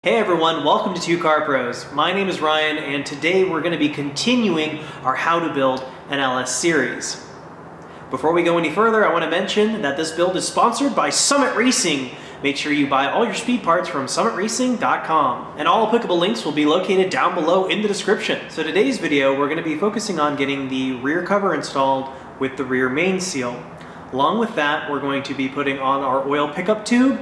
Hey everyone, welcome to Two Car Pros. My name is Ryan and today we're going to be continuing our How to Build an LS series. Before we go any further, I want to mention that this build is sponsored by Summit Racing. Make sure you buy all your speed parts from summitracing.com. And all applicable links will be located down below in the description. So today's video, we're going to be focusing on getting the rear cover installed with the rear main seal. Along with that, we're going to be putting on our oil pickup tube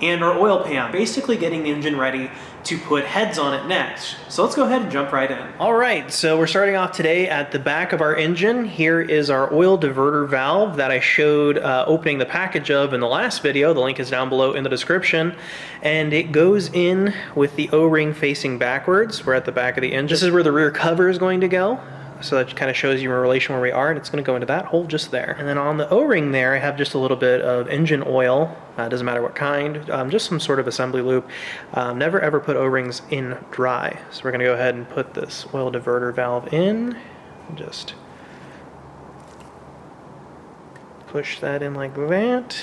and our oil pan, basically getting the engine ready to put heads on it next. So let's go ahead and jump right in. All right, so we're starting off today at the back of our engine. Here is our oil diverter valve that I showed opening the package of in the last video. The link is down below in the description. And it goes in with the O-ring facing backwards. We're at the back of the engine. This is where the rear cover is going to go. So that kind of shows you in relation where we are, and it's going to go into that hole just there. And then on the O-ring there, I have just a little bit of engine oil. Doesn't matter what kind, just some sort of assembly loop. Never ever put O-rings in dry. So we're going to go ahead and put this oil diverter valve in. Just push that in like that.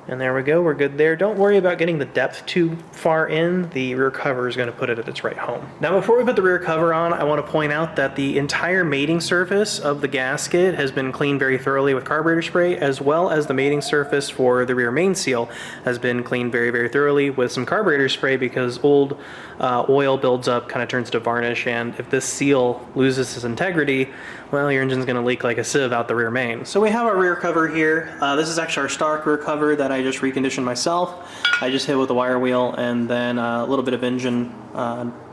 And there we go, we're good there. Don't worry about getting the depth too far in. The rear cover is going to put it at its right home. Now before we put the rear cover on, I want to point out that the entire mating surface of the gasket has been cleaned very thoroughly with carburetor spray, as well as the mating surface for the rear main seal has been cleaned very, very thoroughly with some carburetor spray, because old oil builds up, kind of turns to varnish, and if this seal loses its integrity, well, your engine's going to leak like a sieve out the rear main. So we have our rear cover here. This is actually our stock rear cover that I just reconditioned myself. I just hit with a wire wheel and then a little bit of engine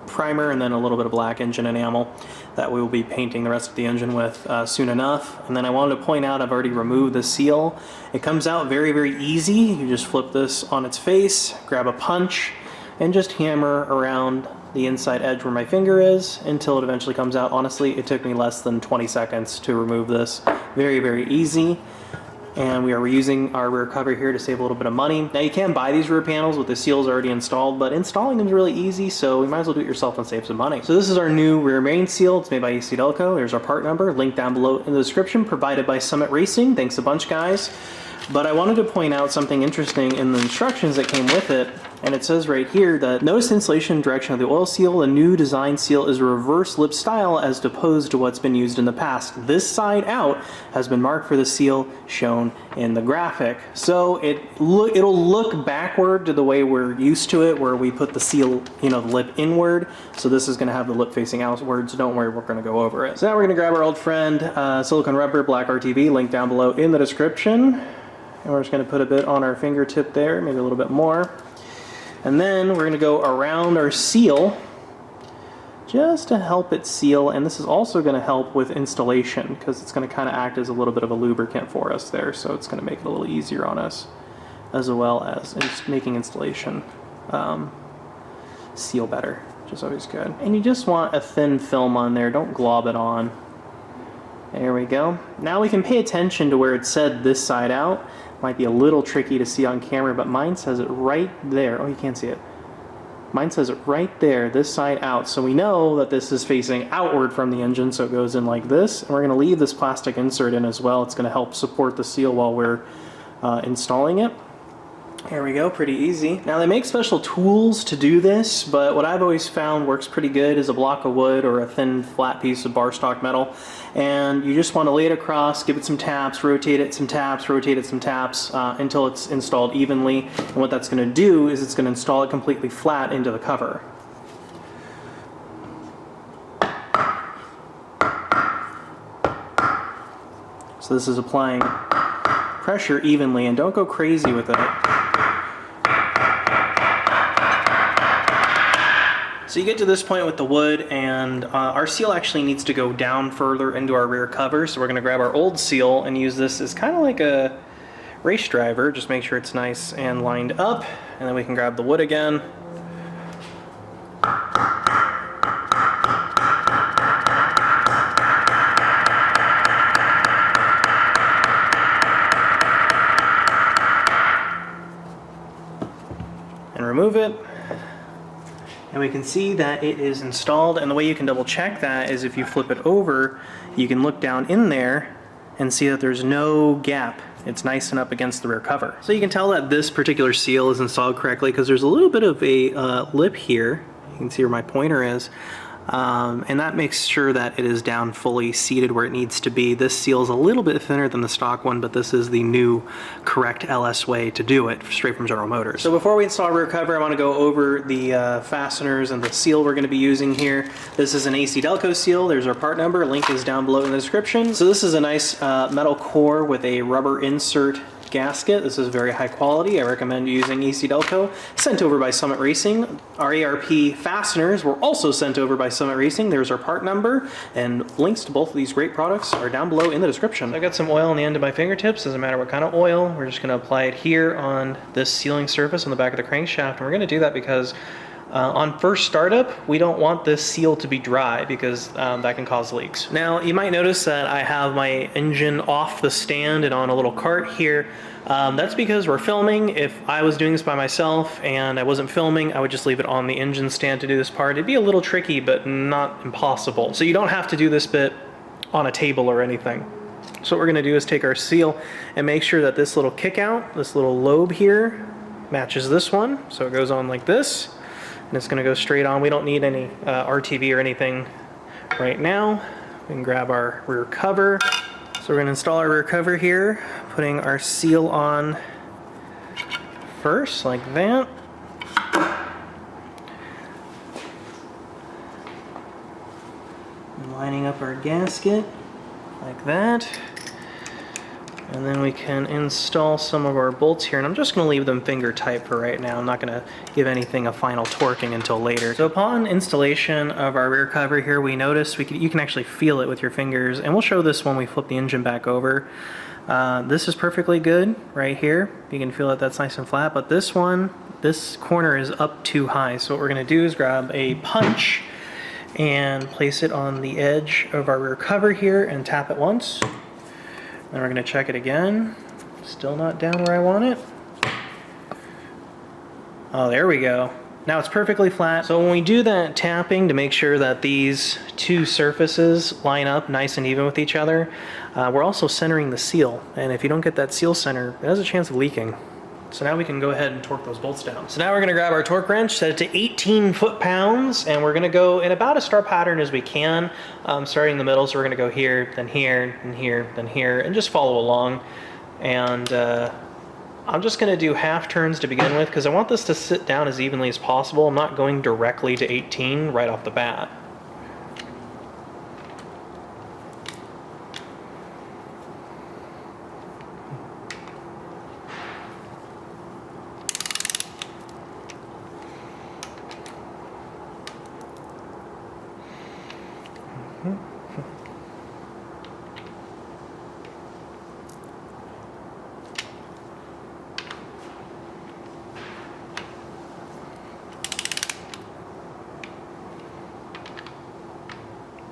primer and then a little bit of black engine enamel that we will be painting the rest of the engine with soon enough. And then I wanted to point out, I've already removed the seal. It comes out very, very easy. You just flip this on its face, grab a punch, and just hammer around the inside edge where my finger is until it eventually comes out. Honestly, it took me less than 20 seconds to remove this. Very, very easy. And we are reusing our rear cover here to save a little bit of money. Now you can buy these rear panels with the seals already installed, but installing them is really easy, so you might as well do it yourself and save some money. So this is our new rear main seal. It's made by AC Delco. There's our part number, link down below in the description, provided by Summit Racing. Thanks a bunch, guys. But I wanted to point out something interesting in the instructions that came with it. And it says right here that notice the installation direction of the oil seal. The new design seal is a reverse lip style as opposed to what's been used in the past. This side out has been marked for the seal shown in the graphic. So it'll look backward to the way we're used to it, where we put the seal, the lip inward. So this is going to have the lip facing outwards. Don't worry, we're going to go over it. So now we're going to grab our old friend silicone rubber, black RTV, link down below in the description. And we're just going to put a bit on our fingertip there, maybe a little bit more. And then we're going to go around our seal just to help it seal. And this is also going to help with installation, because it's going to kind of act as a little bit of a lubricant for us there. So it's going to make it a little easier on us, as well as making installation seal better, which is always good. And you just want a thin film on there. Don't glob it on. There we go. Now we can pay attention to where it said this side out. Might be a little tricky to see on camera, but mine says it right there. Oh, you can't see it. Mine says it right there, this side out. So we know that this is facing outward from the engine, so it goes in like this. And we're going to leave this plastic insert in as well. It's going to help support the seal while we're installing it. Here we go, pretty easy. Now they make special tools to do this, but what I've always found works pretty good is a block of wood or a thin flat piece of bar stock metal. And you just want to lay it across, give it some taps, rotate it some taps, rotate it some taps until it's installed evenly. And what that's going to do is it's going to install it completely flat into the cover. So this is applying pressure evenly, and don't go crazy with it. So you get to this point with the wood, and our seal actually needs to go down further into our rear cover. So we're going to grab our old seal and use this as kind of like a race driver. Just make sure it's nice and lined up, and then we can grab the wood again. And remove it. And we can see that it is installed, and the way you can double check that is if you flip it over, you can look down in there and see that there's no gap it's nice and up against the rear cover. So you can tell that this particular seal is installed correctly because there's a little bit of a lip here. You can see where my pointer is. And that makes sure that it is down fully seated where it needs to be. This seal is a little bit thinner than the stock one, but this is the new correct LS way to do it, straight from General Motors. So before we install rear cover, I want to go over the fasteners and the seal we're going to be using here. This is an AC Delco seal. There's our part number. Link is down below in the description. So this is a nice metal core with a rubber insert gasket. This is very high quality. I recommend using AC Delco. Sent over by Summit Racing. Our ARP fasteners were also sent over by Summit Racing. There's our part number, and links to both of these great products are down below in the description. I've got some oil on the end of my fingertips. Doesn't matter what kind of oil. We're just going to apply it here on this sealing surface on the back of the crankshaft, and we're going to do that because on first startup, we don't want this seal to be dry because that can cause leaks. Now, you might notice that I have my engine off the stand and on a little cart here. That's because we're filming. If I was doing this by myself and I wasn't filming, I would just leave it on the engine stand to do this part. It'd be a little tricky, but not impossible. So you don't have to do this bit on a table or anything. So what we're gonna do is take our seal and make sure that this little kick out, this little lobe here, matches this one. So it goes on like this. And it's going to go straight on. We don't need any RTV or anything right now. We can grab our rear cover. So we're going to install our rear cover here, putting our seal on first, like that. And lining up our gasket, like that. And then we can install some of our bolts here, and I'm just going to leave them finger tight for right now. I'm not going to give anything a final torquing until later. So upon installation of our rear cover here, we notice you can actually feel it with your fingers, and we'll show this when we flip the engine back over. This is perfectly good right here. You can feel that that's nice and flat, but this one, this corner is up too high. So what we're going to do is grab a punch and place it on the edge of our rear cover here and tap it once. Then we're going to check it again. Still not down where I want it. Oh, there we go. Now it's perfectly flat. So when we do that tapping to make sure that these two surfaces line up nice and even with each other, we're also centering the seal. And if you don't get that seal center, it has a chance of leaking. So now we can go ahead and torque those bolts down. So now we're going to grab our torque wrench, set it to 18 foot-pounds, and we're going to go in about a star pattern as we can, starting in the middle. So we're going to go here, then here, then here, then here, and just follow along. And I'm just going to do half turns to begin with because I want this to sit down as evenly as possible. I'm not going directly to 18 right off the bat.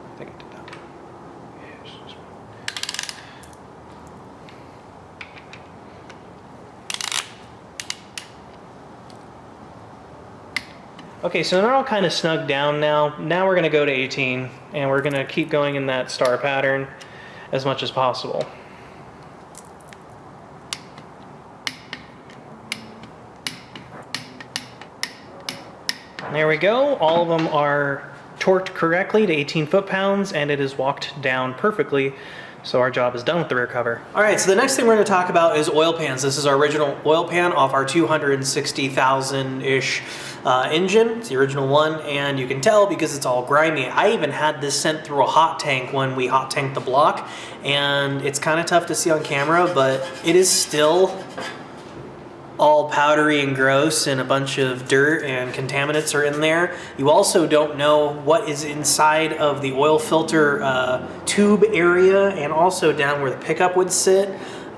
I think I did that one. Yes. Okay, so they're all kind of snug down now. Now we're going to go to 18, and we're going to keep going in that star pattern as much as possible. There we go. All of them are torqued correctly to 18 foot-pounds, and it is walked down perfectly. So our job is done with the rear cover. All right, so the next thing we're going to talk about is oil pans. This is our original oil pan off our 260,000-ish engine. It's the original one, and you can tell because it's all grimy. I even had this sent through a hot tank when we hot tanked the block, and it's kind of tough to see on camera, but it is still all powdery and gross, and a bunch of dirt and contaminants are in there. You also don't know what is inside of the oil filter tube area, and also down where the pickup would sit.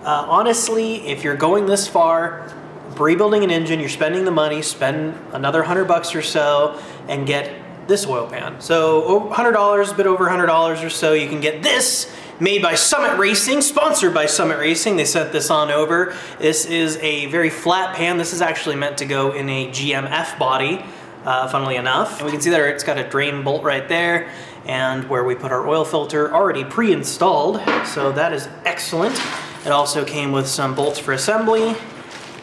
Honestly, if you're going this far, rebuilding an engine, you're spending the money, spend another $100 or so, and get this oil pan. So $100, a bit over $100 or so, you can get this, made by Summit Racing, sponsored by Summit Racing. They sent this on over. This is a very flat pan. This is actually meant to go in a GMF body, funnily enough. And we can see that it's got a drain bolt right there, and where we put our oil filter already pre-installed. So that is excellent. It also came with some bolts for assembly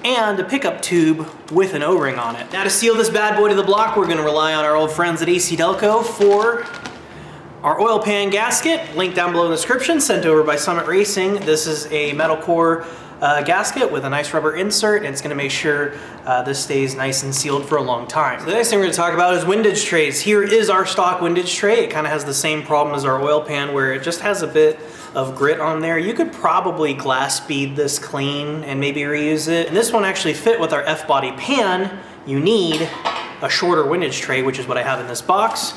and a pickup tube with an O-ring on it. Now to seal this bad boy to the block, we're gonna rely on our old friends at AC Delco for our oil pan gasket, link down below in the description, sent over by Summit Racing. This is a metal core gasket with a nice rubber insert, and it's gonna make sure this stays nice and sealed for a long time. So the next thing we're gonna talk about is windage trays. Here is our stock windage tray. It kind of has the same problem as our oil pan where it just has a bit of grit on there. You could probably glass bead this clean and maybe reuse it. And this one actually fit with our F-body pan. You need a shorter windage tray, which is what I have in this box.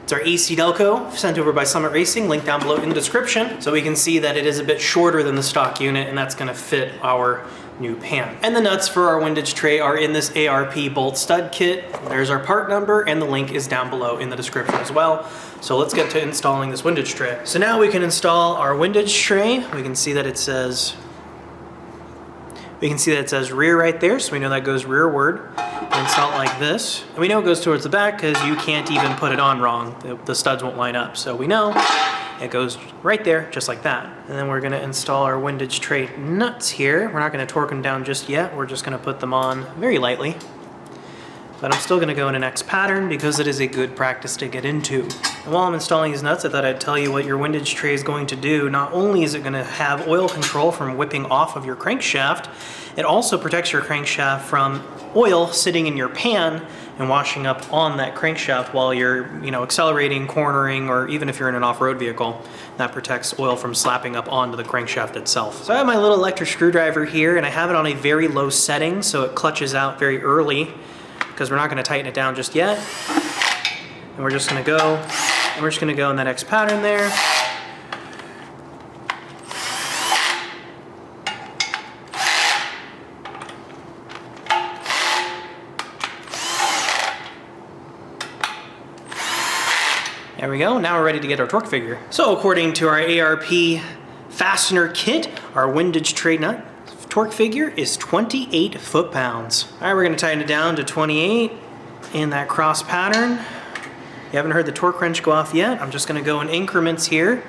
It's our AC Delco, sent over by Summit Racing, link down below in the description. So we can see that it is a bit shorter than the stock unit, and that's gonna fit our new pan. And the nuts for our windage tray are in this ARP bolt stud kit. There's our part number, and the link is down below in the description as well. So let's get to installing this windage tray. So now we can install our windage tray. We can see that it says rear right there, so we know that goes rearward. Install it like this. And we know it goes towards the back because you can't even put it on wrong. The studs won't line up. So we know it goes right there, just like that. And then we're gonna install our windage tray nuts here. We're not gonna torque them down just yet. We're just gonna put them on very lightly. But I'm still gonna go in an X pattern because it is a good practice to get into. And while I'm installing these nuts, I thought I'd tell you what your windage tray is going to do. Not only is it gonna have oil control from whipping off of your crankshaft, it also protects your crankshaft from oil sitting in your pan and washing up on that crankshaft while you're, accelerating, cornering, or even if you're in an off-road vehicle. That protects oil from slapping up onto the crankshaft itself. So I have my little electric screwdriver here, and I have it on a very low setting, so it clutches out very early, because we're not gonna tighten it down just yet. And we're just gonna go in that X pattern there. There we go, now we're ready to get our torque figure. So according to our ARP fastener kit, our windage tray nut torque figure is 28 foot-pounds. All right, we're gonna tighten it down to 28 in that cross pattern. You haven't heard the torque wrench go off yet. I'm just gonna go in increments here.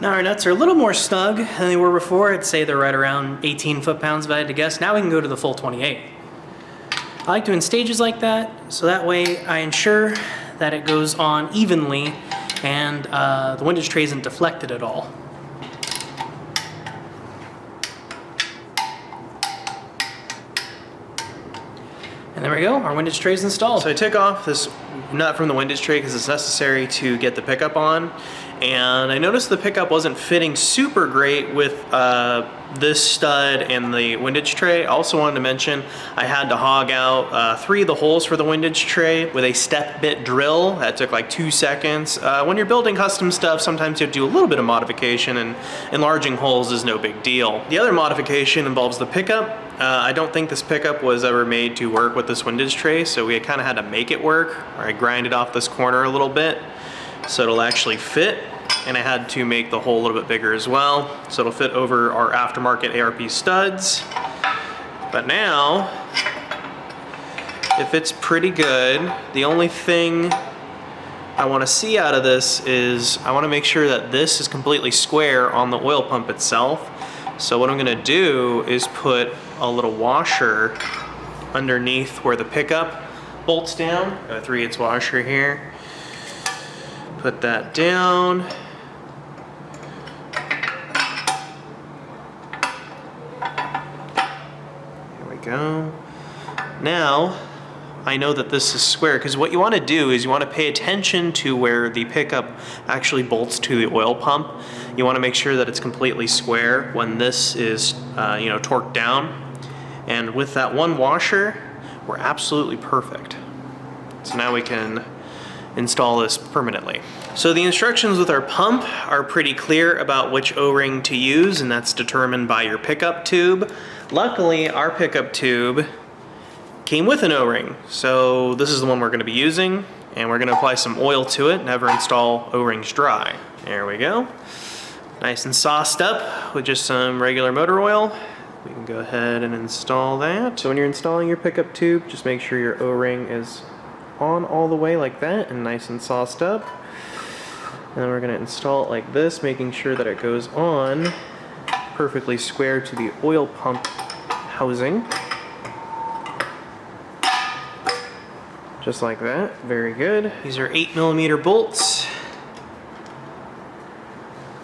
Now our nuts are a little more snug than they were before. I'd say they're right around 18 foot-pounds if I had to guess. Now we can go to the full 28. I like doing stages like that, so that way I ensure that it goes on evenly and the windage tray isn't deflected at all. And there we go, our windage tray is installed. So I took off this nut from the windage tray because it's necessary to get the pickup on. And I noticed the pickup wasn't fitting super great with this stud and the windage tray. I also wanted to mention I had to hog out 3 of the holes for the windage tray with a step bit drill. That took like 2 seconds. When you're building custom stuff, sometimes you have to do a little bit of modification, and enlarging holes is no big deal. The other modification involves the pickup. I don't think this pickup was ever made to work with this windage tray, so we kind of had to make it work. I grinded off this corner a little bit so it'll actually fit, and I had to make the hole a little bit bigger as well so it'll fit over our aftermarket ARP studs. But now it fits pretty good. The only thing I want to see out of this is I want to make sure that this is completely square on the oil pump itself. So what I'm going to do is put a little washer underneath where the pickup bolts down. A 3/8 washer here. Put that down. Here we go. Now, I know that this is square, because what you want to do is you want to pay attention to where the pickup actually bolts to the oil pump. You want to make sure that it's completely square when this is, torqued down. And with that one washer, we're absolutely perfect. So now we can install this permanently. So the instructions with our pump are pretty clear about which O-ring to use, and that's determined by your pickup tube. Luckily, our pickup tube came with an O-ring, so this is the one we're going to be using, and we're going to apply some oil to it. Never install O-rings dry. There we go. Nice and sauced up with just some regular motor oil. We can go ahead and install that. So when you're installing your pickup tube, just make sure your O-ring is on all the way like that and nice and sauced up. And then we're going to install it like this, making sure that it goes on perfectly square to the oil pump housing. Just like that. Very good. These are 8mm bolts.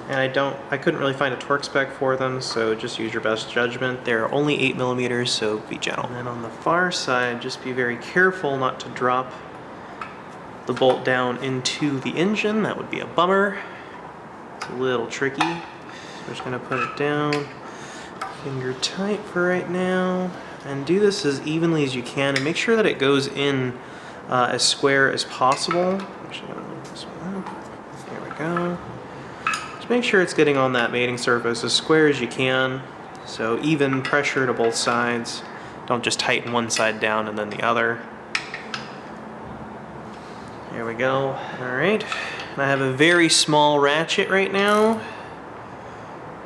And I couldn't really find a torque spec for them, so just use your best judgment. They're only 8mm, so be gentle. And then on the far side, just be very careful not to drop the bolt down into the engine. That would be a bummer. It's a little tricky. So we're just gonna put it down, finger tight for right now, and do this as evenly as you can, and make sure that it goes in as square as possible. Actually, I'm gonna move this one up. There we go. Just make sure it's getting on that mating surface as square as you can. So even pressure to both sides. Don't just tighten one side down and then the other. There we go. Alright. And I have a very small ratchet right now.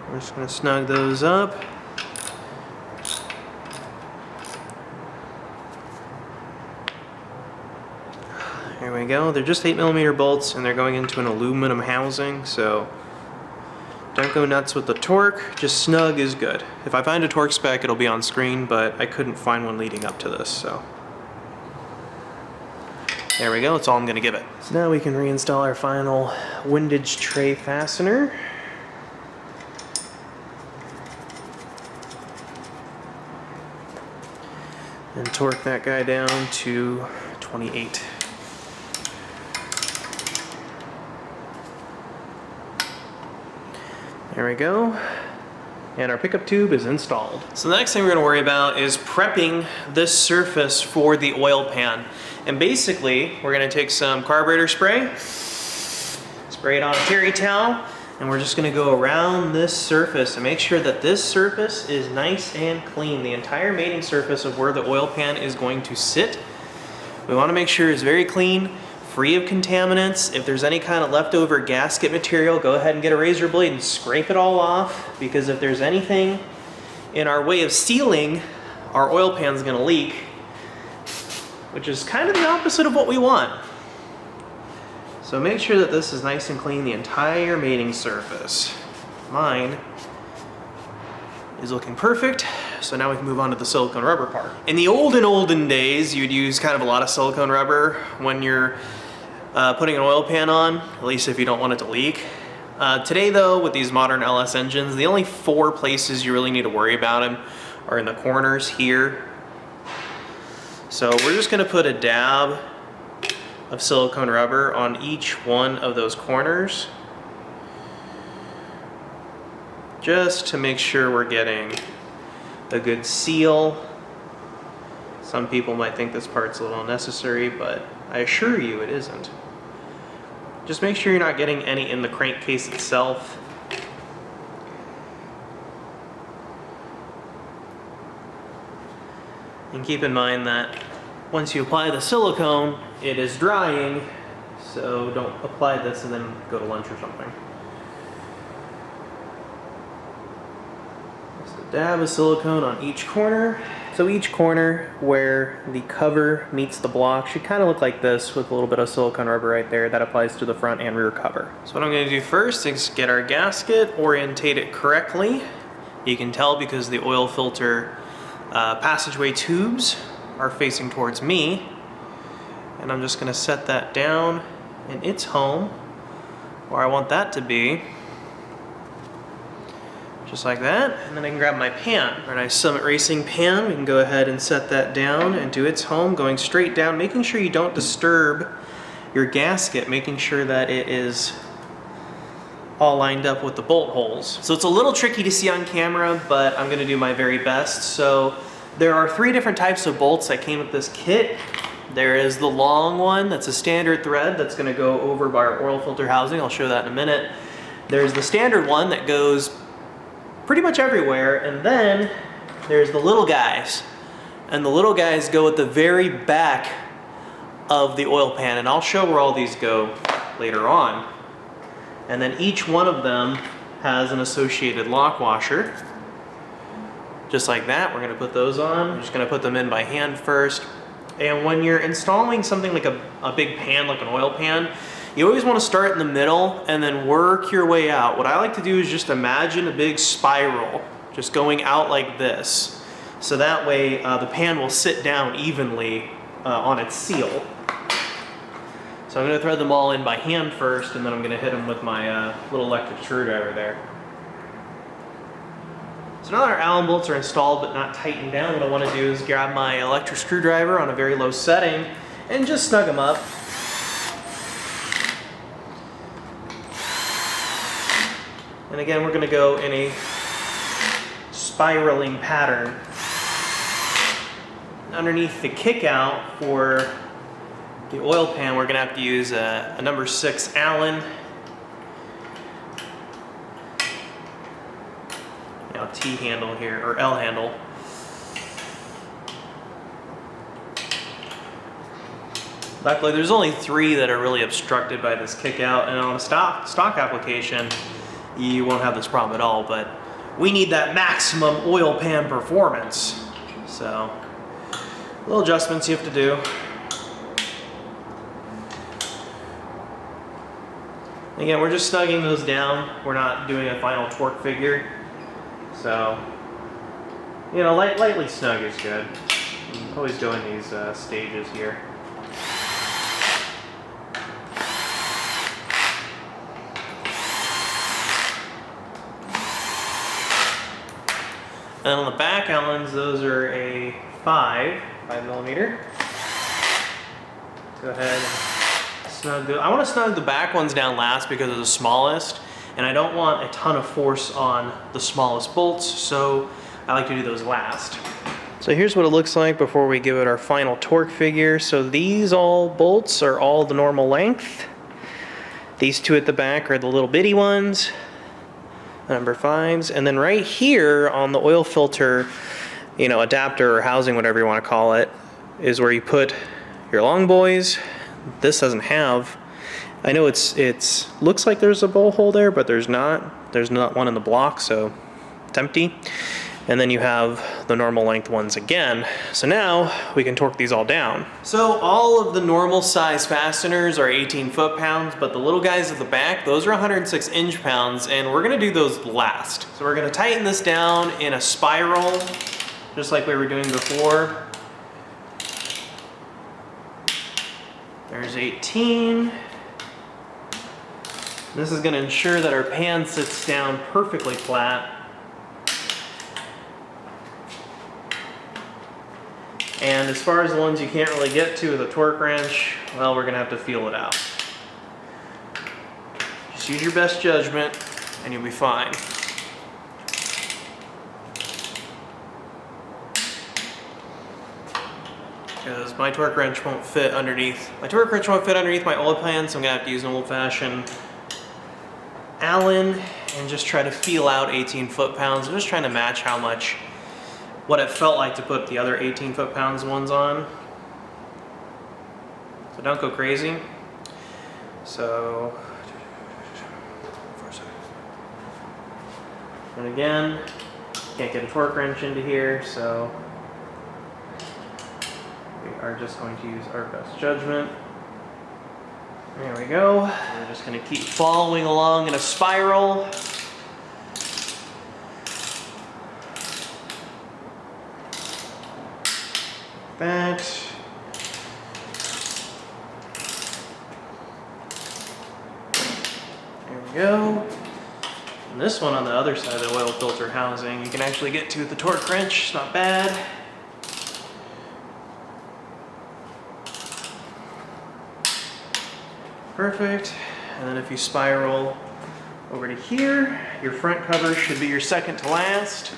I'm just going to snug those up. There we go. They're just 8mm bolts and they're going into an aluminum housing, so don't go nuts with the torque, just snug is good. If I find a torque spec, it'll be on screen, but I couldn't find one leading up to this, so. There we go, that's all I'm gonna give it. So now we can reinstall our final windage tray fastener. And torque that guy down to 28. There we go. And our pickup tube is installed. So the next thing we're going to worry about is prepping this surface for the oil pan. And basically, we're going to take some carburetor spray, spray it on a terry towel, and we're just going to go around this surface and make sure that this surface is nice and clean. The entire mating surface of where the oil pan is going to sit. We want to make sure it's very clean, free of contaminants. If there's any kind of leftover gasket material, go ahead and get a razor blade and scrape it all off, because if there's anything in our way of sealing, our oil pan's gonna leak, which is kind of the opposite of what we want. So make sure that this is nice and clean, the entire mating surface. Mine is looking perfect, so now we can move on to the silicone rubber part. In the olden days, you'd use kind of a lot of silicone rubber when you're putting an oil pan on, at least if you don't want it to leak. Today though, with these modern LS engines, the only 4 places you really need to worry about them are in the corners here. So we're just gonna put a dab of silicone rubber on each one of those corners, just to make sure we're getting a good seal. Some people might think this part's a little unnecessary, but I assure you it isn't. Just make sure you're not getting any in the crankcase itself. And keep in mind that once you apply the silicone, it is drying, so don't apply this and then go to lunch or something. Just a dab of silicone on each corner. So each corner where the cover meets the block should kind of look like this, with a little bit of silicone rubber right there. That applies to the front and rear cover. So what I'm going to do first is get our gasket, orientate it correctly. You can tell because the oil filter passageway tubes are facing towards me. And I'm just going to set that down in its home, where I want that to be. Just like that, and then I can grab my pan. Our nice Summit Racing pan, we can go ahead and set that down into its home, going straight down, making sure you don't disturb your gasket, making sure that it is all lined up with the bolt holes. So it's a little tricky to see on camera, but I'm gonna do my very best. So there are 3 different types of bolts that came with this kit. There is the long one, that's a standard thread that's gonna go over by our oil filter housing. I'll show that in a minute. There's the standard one that goes pretty much everywhere, and then there's the little guys. And the little guys go at the very back of the oil pan, and I'll show where all these go later on. And then each one of them has an associated lock washer. Just like that, we're gonna put those on. I'm just gonna put them in by hand first. And when you're installing something like a big pan, like an oil pan, you always wanna start in the middle and then work your way out. What I like to do is just imagine a big spiral, just going out like this. So that way the pan will sit down evenly on its seal. So I'm gonna thread them all in by hand first, and then I'm gonna hit them with my little electric screwdriver there. So now that our Allen bolts are installed but not tightened down, what I want to do is grab my electric screwdriver on a very low setting and just snug them up. And again, we're going to go in a spiraling pattern. Underneath the kick out for the oil pan, we're going to have to use a number 6 Allen. T handle here, or L handle. Luckily, there's only 3 that are really obstructed by this kick out, and on a stock application, you won't have this problem at all, but we need that maximum oil pan performance. So, little adjustments you have to do. Again, we're just snugging those down. We're not doing a final torque figure. So, you know, lightly snug is good. I'm always doing these stages here. And on the back Allens, those are a 5 millimeter. Go ahead and snug I want to snug the back ones down last because they're the smallest. And I don't want a ton of force on the smallest bolts, so I like to do those last. So here's what it looks like before we give it our final torque figure. So these all bolts are all the normal length. These 2 at the back are the little bitty ones, number 5s. And then right here on the oil filter, you know, adapter or housing, whatever you want to call it, is where you put your long boys. This doesn't have. I know it's looks like there's a bowl hole there, but there's not. There's not one in the block, so it's empty. And then you have the normal length ones again. So now we can torque these all down. So all of the normal size fasteners are 18 foot-pounds, but the little guys at the back, those are 106 inch-pounds, and we're gonna do those last. So we're gonna tighten this down in a spiral, just like we were doing before. There's 18. This is going to ensure that our pan sits down perfectly flat. And as far as the ones you can't really get to with a torque wrench, well, we're going to have to feel it out. Just use your best judgment and you'll be fine. Because my torque wrench won't fit underneath. My torque wrench won't fit underneath my oil pan, so I'm going to have to use an old-fashioned Allen and just try to feel out 18 foot-pounds. I'm just trying to match what it felt like to put the other 18 foot-pounds ones on. So don't go crazy. So, and again, can't get a torque wrench into here, so we are just going to use our best judgment. There we go. We're just going to keep following along in a spiral. That. There we go. And this one on the other side of the oil filter housing, you can actually get to with the torque wrench. It's not bad. Perfect. And then if you spiral over to here, your front cover should be your second to last.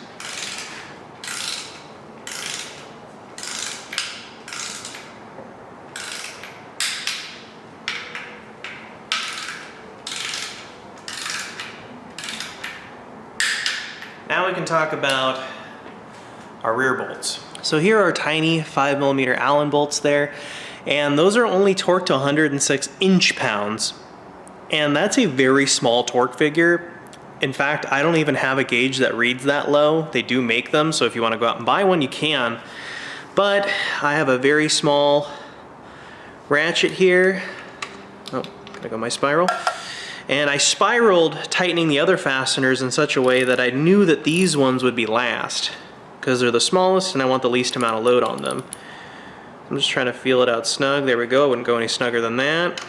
we can talk about our rear bolts. So here are tiny 5mm Allen bolts there, and those are only torqued to 106 inch-pounds. And that's a very small torque figure. In fact, I don't even have a gauge that reads that low. They do make them, so if you want to go out and buy one, you can. But I have a very small ratchet here. Oh, gotta go my spiral. And I spiraled tightening the other fasteners in such a way that I knew that these ones would be last, because they're the smallest and I want the least amount of load on them. I'm just trying to feel it out snug. There we go. I wouldn't go any snugger than that.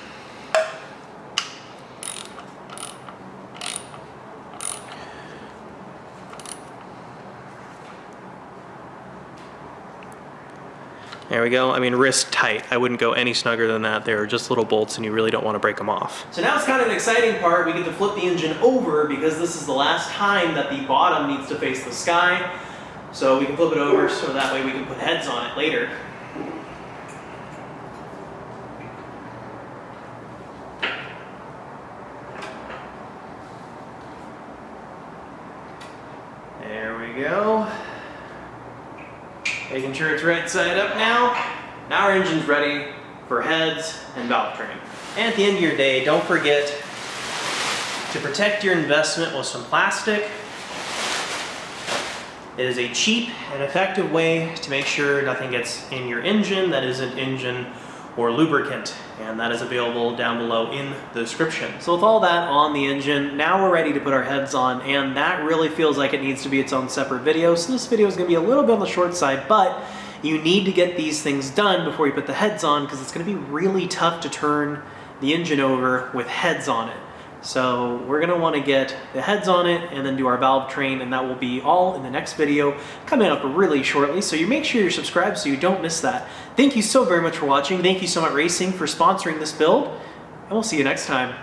There we go. I mean, wrist tight. I wouldn't go any snugger than that. They're just little bolts and you really don't want to break them off. So now it's kind of an exciting part. We get to flip the engine over because this is the last time that the bottom needs to face the sky. So we can flip it over so that way we can put heads on it later. There we go. Making sure it's right side up now. Now our engine's ready for heads and valve train. And at the end of your day, don't forget to protect your investment with some plastic. It is a cheap and effective way to make sure nothing gets in your engine that isn't engine or lubricant, and that is available down below in the description. So with all that on the engine, now we're ready to put our heads on, and that really feels like it needs to be its own separate video. So this video is going to be a little bit on the short side, but you need to get these things done before you put the heads on, because it's going to be really tough to turn the engine over with heads on it. So we're going to want to get the heads on it and then do our valve train, and that will be all in the next video coming up really shortly. So you make sure you're subscribed so you don't miss that. Thank you so very much for watching. Thank you so much Racing for sponsoring this build, and we'll see you next time.